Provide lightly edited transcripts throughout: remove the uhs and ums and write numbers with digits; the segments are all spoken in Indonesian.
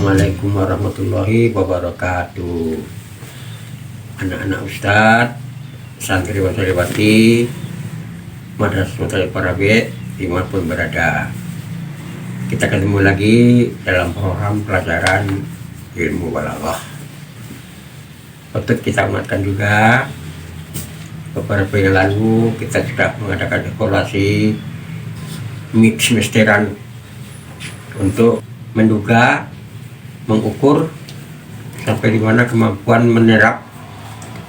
Assalamualaikum warahmatullahi wabarakatuh. Anak-anak Ustadz, santri santriwati, madrasah Parabe dimanapun berada, kita ketemu lagi dalam program pelajaran ilmu balaghah. Patut kita ingatkan juga, beberapa yang lalu kita sudah mengadakan evaluasi mix semesteran untuk menduga, mengukur sampai di mana kemampuan menyerap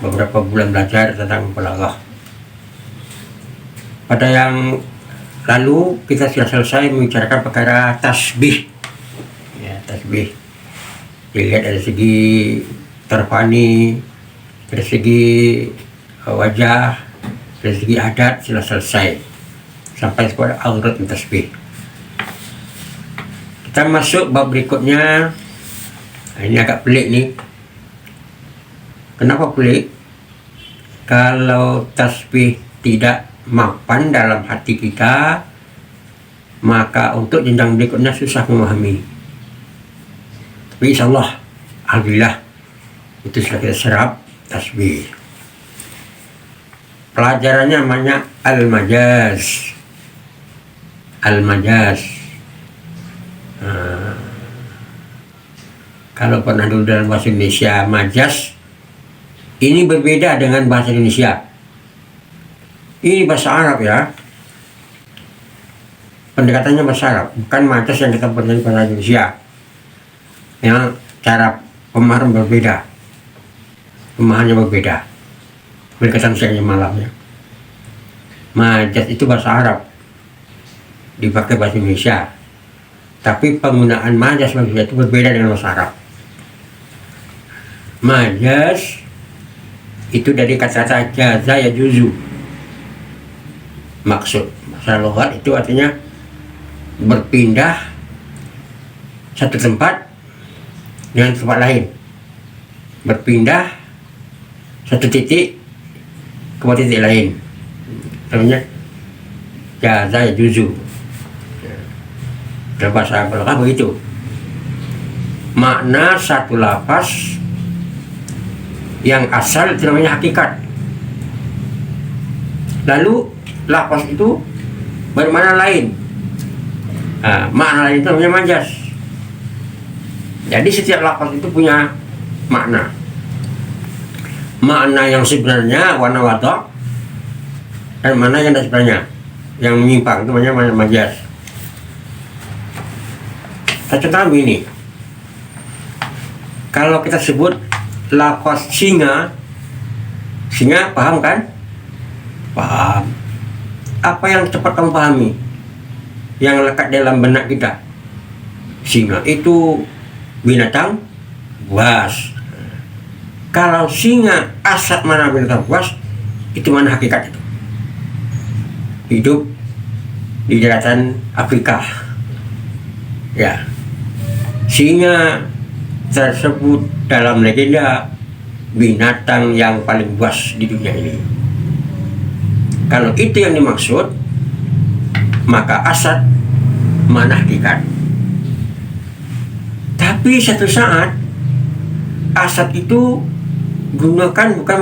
beberapa bulan belajar tentang balaghah. Pada yang lalu kita sudah selesai membicarakan perkara tasbih. Ya, tasbih dilihat dari segi terfani, dari segi wajah, dari segi adat sudah selesai sampai kepada aurat tasbih. Kita masuk bab berikutnya. Ini agak pelik nih. Kenapa pelik? Kalau tasbih tidak mapan dalam hati kita, maka untuk jenjang berikutnya susah memahami. Tapi insyaallah, alhamdulillah, itu sudah kita serap tasbih. Pelajarannya namanya al-majaz. Al-majaz. Kalau pernah dulu dalam bahasa Indonesia, majaz ini berbeda dengan bahasa Indonesia. Ini bahasa Arab ya. Pendekatannya bahasa Arab, bukan majaz yang kita pelajari bahasa Indonesia. Yang cara pemahaman berbeda, pemahamannya berbeda. Pendekatan siangnya malamnya. Majaz itu bahasa Arab, dipakai bahasa Indonesia. Tapi penggunaan majaz bahasa Indonesia itu berbeda dengan bahasa Arab. Majaz itu dari kata-kata jaza ya juzu. Maksud bahasa lughat itu artinya berpindah satu tempat dengan tempat lain, berpindah satu titik ke titik lain, namanya jaza ya juzu. Dalam bahasa balaghah begitu. Makna satu lafaz yang asal itu namanya hakikat. Lalu lafaz itu bermakna lain. Makna lain itu namanya majaz. Jadi setiap lafaz itu punya makna. Makna yang sebenarnya warna wadah dan mana yang tidak sebenarnya, yang menyimpang itu namanya majaz. Saya contoh begini. Kalau kita sebut lafaz singa, singa paham kan? Paham. Apa yang cepat kamu pahami? Yang lekat dalam benak kita. Singa itu binatang buas. Kalau singa asal mana binatang buas, itu mana hakikat itu? Hidup di daratan Afrika. Ya. Singa tersebut dalam legenda binatang yang paling buas di dunia ini. Kalau itu yang dimaksud, maka asad mana hakikat. Tapi satu saat asad itu gunakan bukan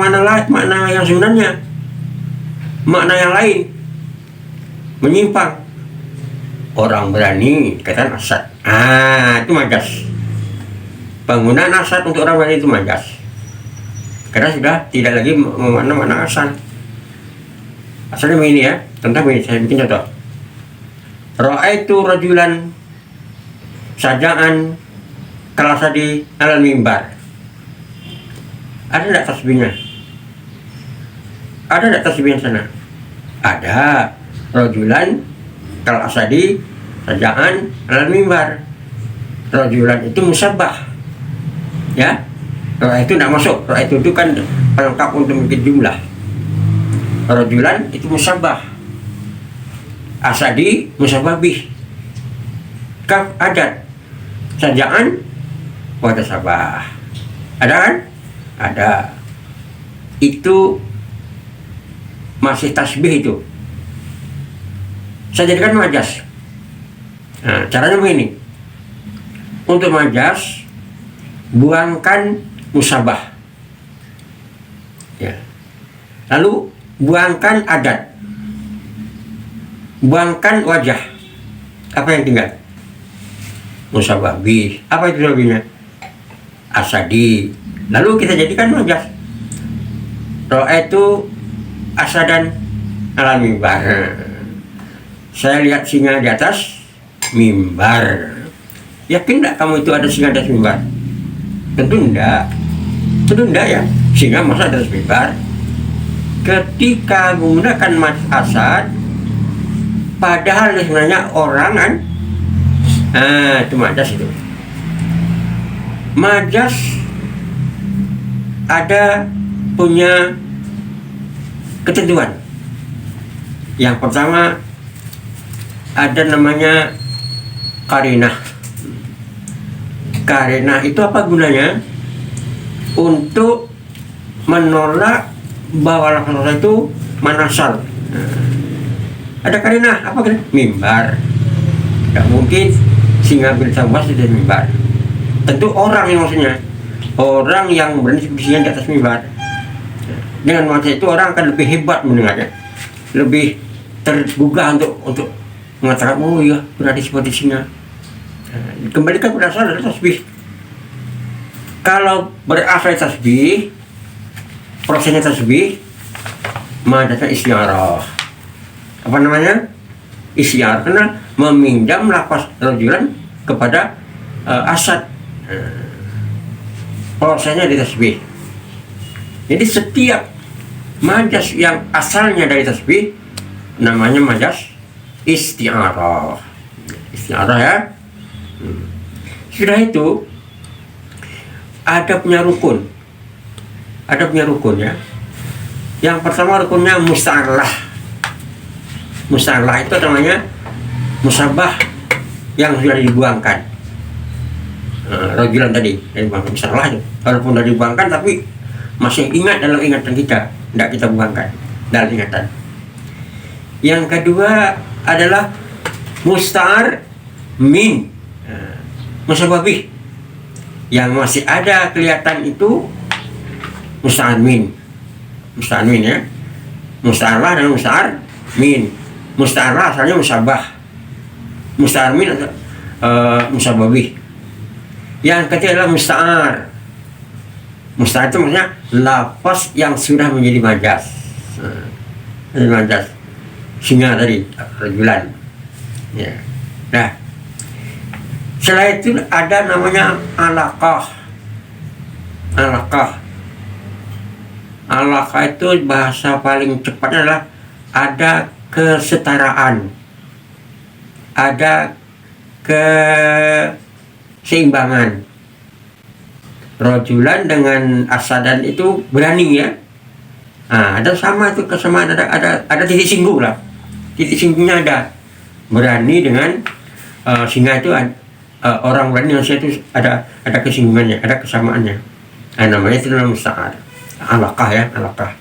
makna yang sebenarnya, makna yang lain, menyimpang. Orang berani katakan asad, itu majaz. Penggunaan asad untuk orang berani itu majaz, karena sudah tidak lagi memakna asad. Asalnya begini ya, contoh begini, saya bikin contoh. Ra'aitu rajulan sajaan kalasadi alal mimbar. Ada tidak tasbihnya? Ada tidak tasbihnya sana? Ada. Rajulan kalasadi sajaan alal mimbar. Rajulan itu musabbah. Ya, roh itu tidak masuk. Roh itu kan pelengkap untuk memiliki jumlah. Rajulan itu musabbah, asadi musabbah bih, kaf adat, sajaan wadah sabah. Ada kan? Ada. Itu masih tasbih itu. Saya jadikan majaz. Nah, caranya begini. Untuk majaz buangkan musabah. Ya. Lalu buangkan adat, buangkan wajah. Apa yang tinggal? Musabah bis. Apa itu lebihnya? Asadi. Lalu kita jadikan majas. Ro'a itu asadan ala mimbar. Saya lihat singa di atas mimbar. Yakin enggak kamu itu ada singa di atas mimbar? Tentu enggak. Tentu enggak ya. Singa masa di atas mimbar? Ketika menggunakan mas asad, padahal sebenarnya orang kan, itu majas itu. Majas ada punya ketentuan. Yang pertama ada namanya karinah. Karinah itu apa gunanya? Untuk menolak bahwa lafaz itu manasal. Ada karinah apa kan? Mimbar. Tidak mungkin singa bersama di mimbar. Tentu orang yang maksudnya. Orang yang berani posisinya di atas mimbar. Dengan maksud itu orang akan lebih hebat mendengarnya, lebih tergugah untuk mengatakan, oh iya berani seperti singa. Kembalikan pada asal dari tasbih. Kalau berasal tasbih, prosesnya tasbih, madasnya istiarah. Apa namanya? Istiarah, karena meminjam lafaz rajulan kepada asad. Prosesnya di tasbih. Jadi setiap majas yang asalnya dari tasbih namanya majas isti'arah. Isti'arah ya. Sudah itu ada punya rukun. Ada punya rukun ya. Yang pertama rukunnya musta'arlah. Musta'arlah itu namanya musabah yang sudah dibuangkan. Rajulan tadi dari bangkan musa'arlah itu. Walaupun sudah dibuangkan tapi masih ingat dalam ingatan kita, tidak kita buangkan dalam ingatan. Yang kedua adalah musta'ar min, musabah bih, yang masih ada kelihatan itu musta'ar min. Musta'ar min ya, musta'arlah dan musta'ar min. Musta'arlah asalnya musabah, musta'ar min atau musabah bih. Yang ketiga adalah musta'ar. Musta'ar itu maksudnya lafaz yang sudah menjadi majas. Menjadi majas. Singa tadi, rajulan. Ya. Nah, setelah itu ada namanya alaqah. Alaqah. Alaqah itu bahasa paling cepatnya adalah ada kesetaraan. Ada keseimbangan. Rajulan dengan asadan itu berani ya. Ada sama itu kesamaan, ada titik singgung lah. Titik singgungnya ada. Berani dengan singa itu orang berani dengan singa itu ada kesinggungannya, ada kesamaannya. Namanya itu namanya musta'ar. Alaqah ya, alaqah.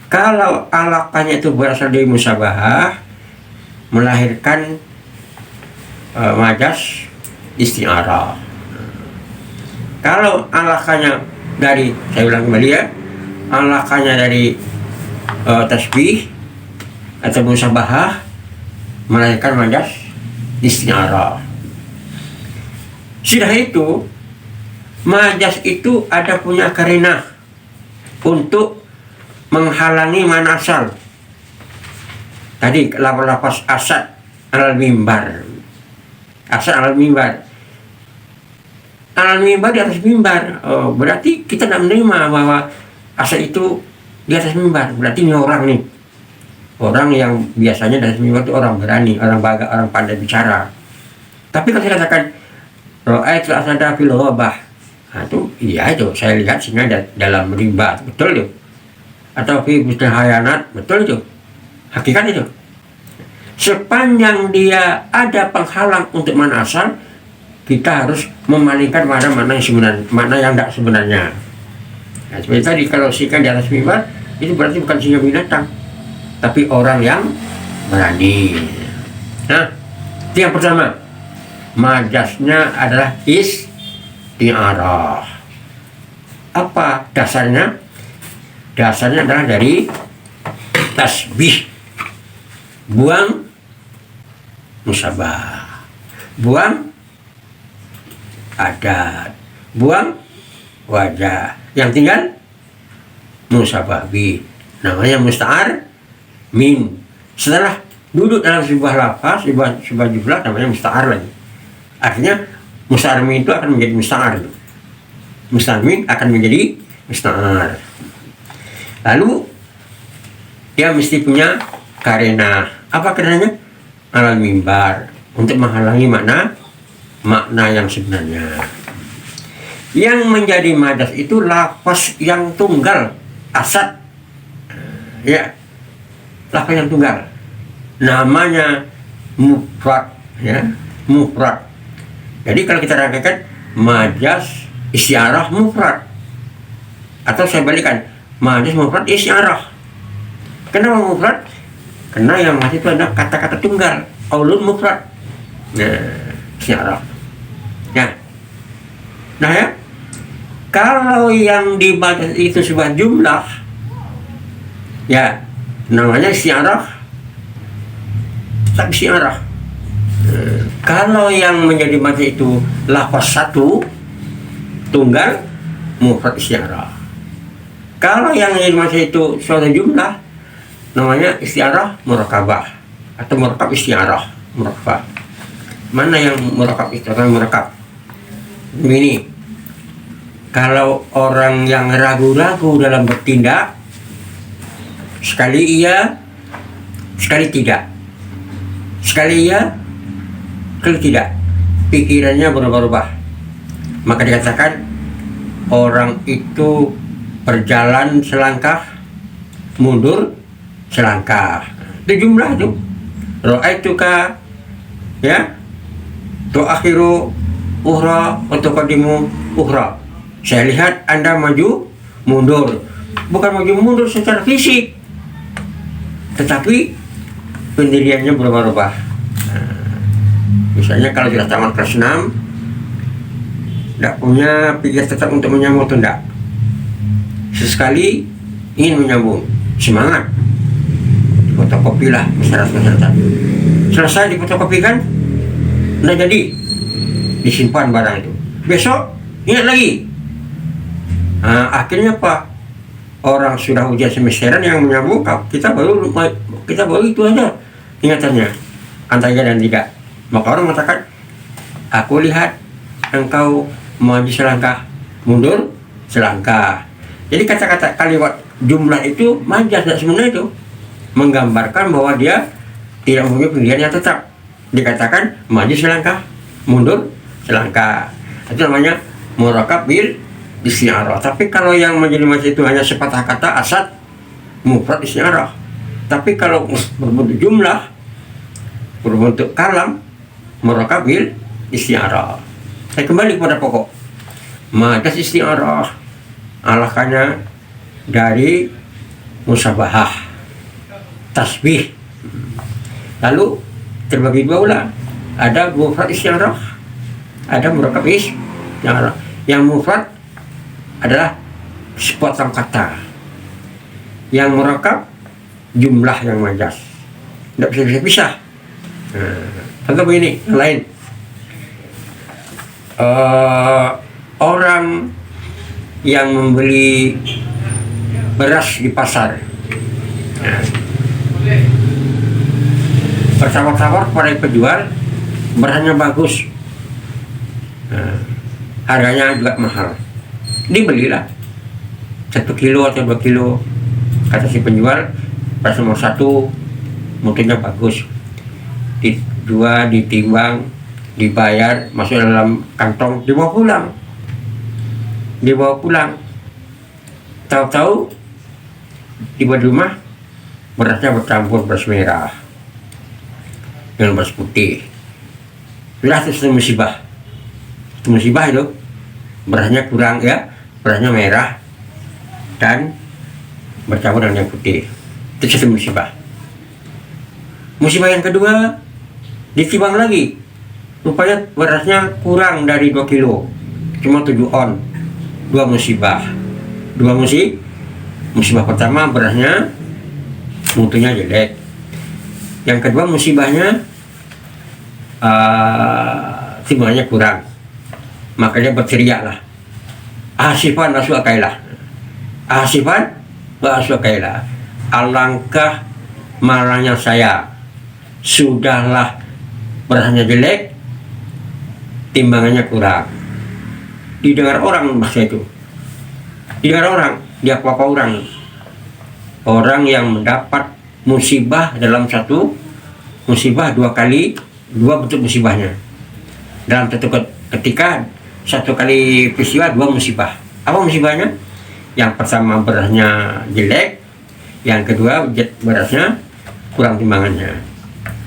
Kalau alaqahnya itu berasal dari musabahah, melahirkan majas isti'arah. Kalau alaqahnya dari, saya ulang kembali ya, alaqahnya dari tasbih atau musabahah, melahirkan majas isti'arah. Sudah itu, majas itu ada punya karinah untuk menghalangi manasal. Tadi lafaz asad alal mimbar. Asad alal mimbar. Alal mimbar di atas mimbar. Berarti kita tidak menerima bahwa asad itu di atas mimbar. Berarti ini orang nih. Orang yang biasanya di atas mimbar itu orang berani, orang bangga, orang pandai bicara. Tapi kalau saya katakan ra'aitu asada fil ghabah. Itu iya itu, saya lihat singa dalam rimba, betul itu. Atau fi busnil hayanat, betul itu. Hakikat itu. Sepanjang dia ada penghalang untuk mana asal, kita harus memalingkan mana yang sebenarnya, mana yang tidak sebenarnya. Nah, seperti tadi kalau singa di atas mimbar, itu berarti bukan singa binatang, tapi orang yang berani. Nah, itu yang pertama. Majasnya adalah isti'arah. Apa dasarnya? Dasarnya adalah dari tasbih, buang musabah, buang adat, buang wajah, yang tinggal musabah bi, namanya musta'ar min. Setelah duduk dalam sebuah lafaz, sebuah jumlah, namanya musta'ar lagi. Artinya musta'ar min itu akan menjadi musta'ar, musta'ar min akan menjadi musta'ar. Lalu dia mesti punya karena. Apa karenanya? Alal mimbar, untuk menghalangi makna yang sebenarnya. Yang menjadi majas itu lafaz yang tunggal, asad, ya, lafaz yang tunggal, namanya mufrad, ya, mufrad. Jadi kalau kita rangkaikan majas isti'arah mufrad, atau saya balikan, majas mufrad isti'arah. Kenapa mufrad? Karena yang masih itu ada kata-kata tunggal, qaulun mufrad. Nah, isti'arah. Nah ya, kalau yang dibaca itu sebuah jumlah, ya namanya isti'arah, tak isti'arah. Kalau yang menjadi baca itu lafaz satu tunggal, mufrad isti'arah. Kalau yang menjadi baca itu suatu jumlah, namanya isti'arah murakabah atau murakab isti'arah murakabah. Mana yang murakab isti'arah murakab? Ini kalau orang yang ragu-ragu dalam bertindak, sekali iya, sekali tidak, sekali iya, sekali tidak, pikirannya berubah-ubah, maka dikatakan orang itu berjalan selangkah, mundur selangkah. Itu jumlah itu. Ra'aituka, ya, tu'akhiru ukhra wa tuqaddimu ukhra. Saya lihat Anda maju mundur. Bukan maju mundur secara fisik, tetapi pendiriannya berubah-ubah. Misalnya kalau sudah tamat kelas 6, tidak punya pikir tetap untuk menyambung atau tidak, sesekali ingin menyambung, semangat, fotokopilah masyarakat. Selesai difotokopikan, tidak jadi, disimpan barang itu. Besok ingat lagi. Akhirnya apa? Orang sudah ujian semesteran yang menyambung, kita baru itu aja ingatannya, antara dan tidak. Maka orang mengatakan, aku lihat engkau maju selangkah, mundur selangkah. Jadi kata-kata kalimat jumlah itu majas, dan sebenarnya itu menggambarkan bahwa dia tidak mempunyai pendirian yang tetap. Dikatakan maju selangkah, mundur selangkah. Itu namanya murakab bil isti'arah. Tapi kalau yang menjadi majas itu hanya sepatah kata, asad, mufrad isti'arah. Tapi kalau berbentuk jumlah, berbentuk kalam, murakab bil isti'arah. Saya kembali kepada pokok. Majas isti'arah alakannya dari musabahah, tasbih. Lalu terbagi dua pula. Ada mufrad isti'arah, ada murakab isti'arah. Yang mufrad adalah sepotong kata. Yang murakab jumlah yang majas. Tidak bisa pisah. Contoh begini, yang lain. Orang yang membeli beras di pasar, bertawar-tawar kepada penjual, berasnya bagus, harganya juga mahal, dibelilah 1 kilo atau 2 kilo. Kata si penjual, beras nomor 1 mutunya bagus, dijual, ditimbang, dibayar, masuk dalam kantong, dibawa pulang. Tahu-tahu tiba di rumah, berasnya bercampur beras merah dengan beras putih. Sudah itu musibah. Musibah itu berasnya kurang, ya, berasnya merah dan bercampur dengan yang putih. Itu satu musibah. Musibah yang kedua, ditimbang lagi, rupanya berasnya kurang dari 2 kilo, cuma 7 on, 2 musibah. Musibah pertama berasnya mutunya jelek. Yang kedua musibahnya timbangannya kurang. Makanya berteriaklah, ahsifan wa su'akailah. Ahsifan wa su'akailah. Alangkah marahnya saya, sudahlah berasnya jelek, timbangannya kurang. Didengar orang bahasa itu. Didengar orang, dia apa orang. Orang yang mendapat musibah dalam satu musibah 2 kali, 2 bentuk musibahnya. Dalam satu ketika, 1 kali peristiwa 2 musibah. Apa musibahnya? Yang pertama berasnya jelek, yang kedua berasnya kurang timbangannya.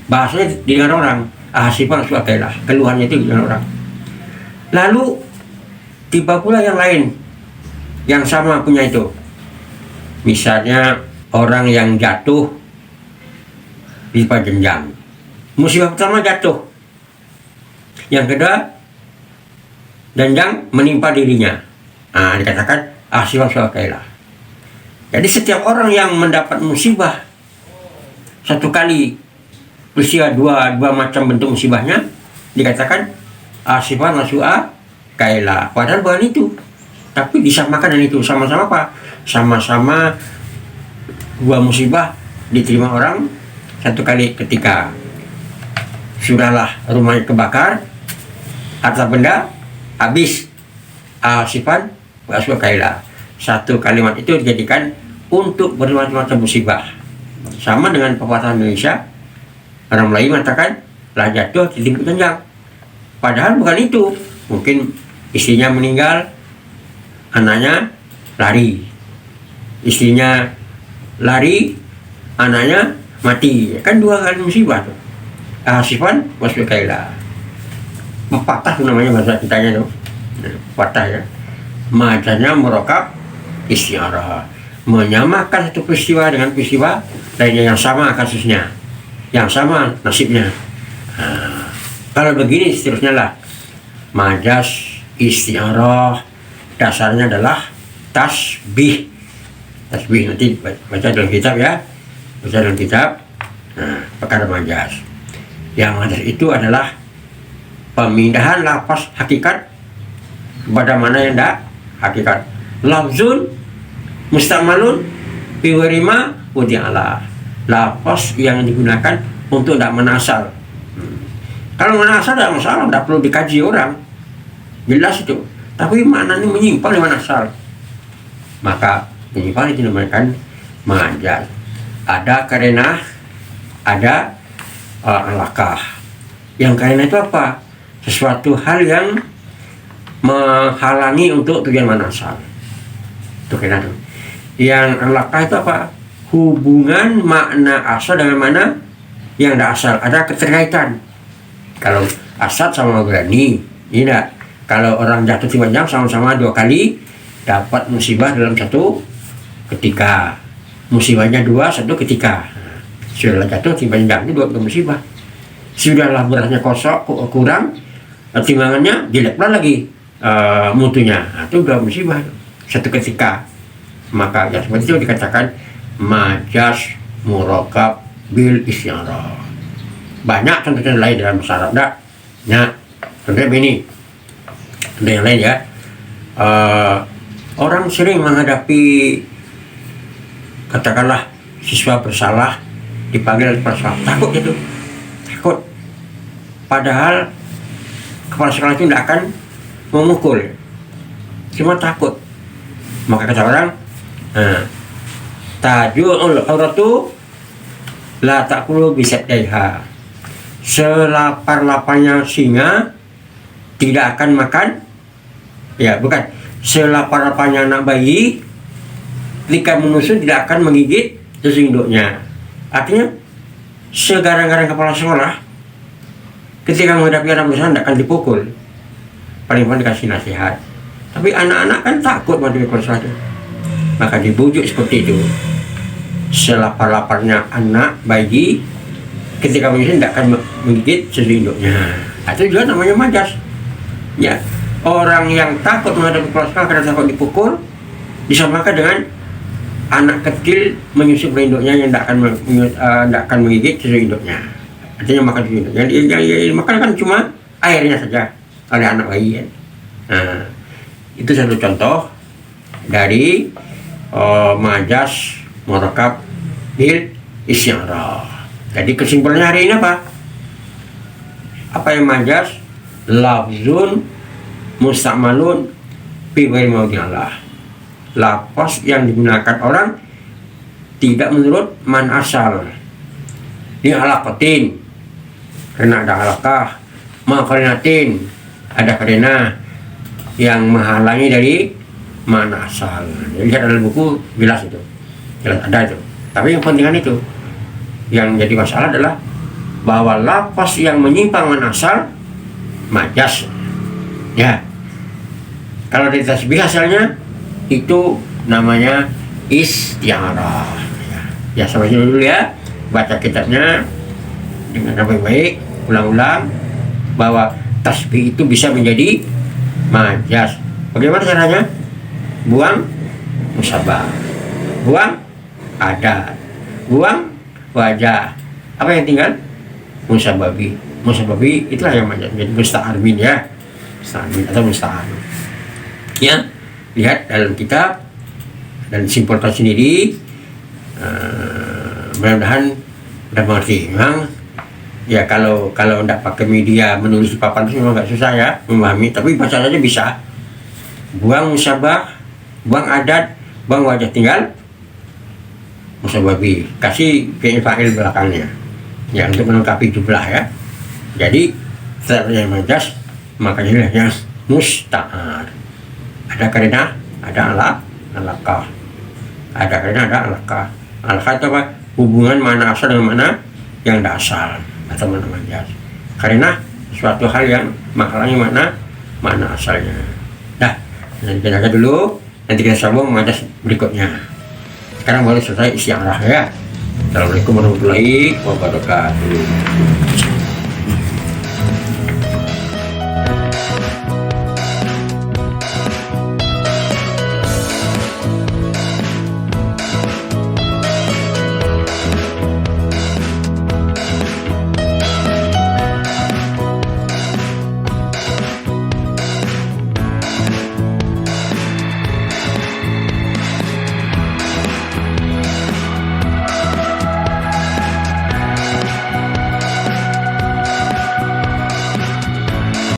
Bahasanya didengar orang, ahsifan su'akailah, keluhannya itu didengar orang. Lalu tiba pula yang lain yang sama punya itu. Misalnya orang yang jatuh di jenjang. Musibah pertama jatuh. Yang kedua jenjang menimpa dirinya. Dikatakan ahsifan su'akailah. Jadi setiap orang yang mendapat musibah 1 kali peristiwa, dua macam bentuk musibahnya, dikatakan ahsifan wa su'akailah. Padahal bukan itu, tapi disamakan dengan itu. Sama-sama apa? Sama-sama 2 musibah diterima orang 1 kali ketika. Sudahlah rumahnya kebakar, harta benda habis, ahsifan wa su'akailah. 1 kalimat itu dijadikan untuk bermacam-macam musibah. Sama dengan pepatah Indonesia, orang Melayu mengatakan lah jatuh ditimpuk jenjang. Padahal bukan itu. Mungkin istrinya meninggal, anaknya lari. Istrinya lari, anaknya mati. Kan 2 kali musibah tuh. Ahsifan wa su'akailah. Pepatah namanya bahasa kitanya tuh. Pepatah ya. Macamnya merokap istiarah, menyamakan satu peristiwa dengan peristiwa lainnya yang sama kasusnya, yang sama nasibnya. Kalau begini seterusnya lah. Majas istiarah dasarnya adalah tasbih. Tasbih nanti baca dalam kitab ya, baca dalam kitab. Perkara majas. Yang majas itu adalah pemindahan lafaz hakikat kepada mana yang tidak hakikat. Lafzun mustamalun fi ghairima wudi'ala. Lafaz yang digunakan untuk tidak menasal. Kalau menasal tidak masalah, tidak perlu dikaji orang, jelas itu. Tapi maknanya menyimpang dari menasal, maka menyimpang itu dinamakan majaz. Ada karenah, ada alakah. Yang karenah itu apa? Sesuatu hal yang menghalangi untuk tujuan manasal. Itu kena tuh. Yang alakah itu apa? Hubungan makna asal dengan mana yang tidak asal. Ada keterkaitan. Kalau asal sama berani, tidak. Kalau orang jatuh timbangan sama-sama 2 kali dapat musibah dalam 1 ketika. Musibahnya 2, 1 ketika. Sudahlah jatuh timbangan itu 2 musibah. Sudahlah berasnya kosong, kurang, timbangannya jelek pula lagi mutunya. Itu 2 musibah 1 ketika. Maka ya seperti itu dikatakan majas murakab bil isyarah. Banyak contohnya lain dalam bahasa Arab. Nah, contohnya ini. Contoh yang lain ya. Orang sering menghadapi, katakanlah siswa bersalah dipanggil kepala sekolah, takut gitu, takut. Padahal kepala sekolah itu tidak akan memukul, cuma takut. Maka kata orang, tajul auratu la takulu bisadaiha. Selapar-laparnya singa tidak akan makan, ya bukan, selapar-laparnya anak bayi ketika menusuk tidak akan menggigit susu induknya. Artinya segarang-garang kepala sekolah ketika menghadapi anak besar tidak akan dipukul, paling-paling dikasih nasihat. Tapi anak-anak kan takut menghadapi kepala sekolah itu, maka dibujuk seperti itu. Selapar-laparnya anak bayi ketika menyusu tidak akan menggigit susu induknya. Itu juga namanya majas. Ya, orang yang takut menghadapi kepala sekolah karena takut dipukul disamakan dengan anak kecil menyusup ke induknya yang tidak akan menggigit susu induknya. Artinya makan susu induk. Yang makan kan cuma airnya saja oleh anak bayi. Nah, itu satu contoh dari majas murakab bil isyarah. Jadi kesimpulannya hari ini apa? Apa yang majas? Lafzun musta'malun fi ghairi mawdi'illah. Lafaz yang digunakan orang tidak menurut man asal. Ini alaqatin karena ada alaqah, maqarinatin ada karena yang menghalangi dari mana asal. Jadi lihat dalam buku jelas itu, jelas ada itu. Tapi yang pentingan itu, yang jadi masalah adalah bahwa lafaz yang menyimpang man asal majas. Ya, kalau dari tasbih asalnya itu namanya istiarah. Ya sama dulu ya, baca kitabnya dengan baik-baik, ulang-ulang bahwa tasbih itu bisa menjadi majas. Bagaimana caranya? Buang musabah, buang adat, buang wajah. Apa yang tinggal? Musababi. Musababi itulah yang majas. Jadi musta'arbin ya, musta'arbin atau musta'ar. Ya, lihat dalam kitab dan simpulkan sendiri. Mudah-mudahan udah mengerti. Memang ya kalau tidak pakai media menulis di papan itu memang agak susah ya memahami, tapi baca aja bisa. Buang musabah, buang adat, buang wajah, tinggal musababi, kasih fi'il fa'il belakangnya ya untuk melengkapi jumlah ya. Jadi setelah yang majas makanya yang musta'ar. Ada karena, ada alaqah. Ada karena, ada alaqah. Alaqah itu apa? Hubungan mana asal dengan mana yang tidak asal atau mana majas. Karena suatu hal yang menghalangi mana asalnya. Dah, nanti kita aja dulu. Nanti kita sambung majas berikutnya. Sekarang baru selesai istiarah ya. Assalamualaikum warahmatullahi wabarakatuh.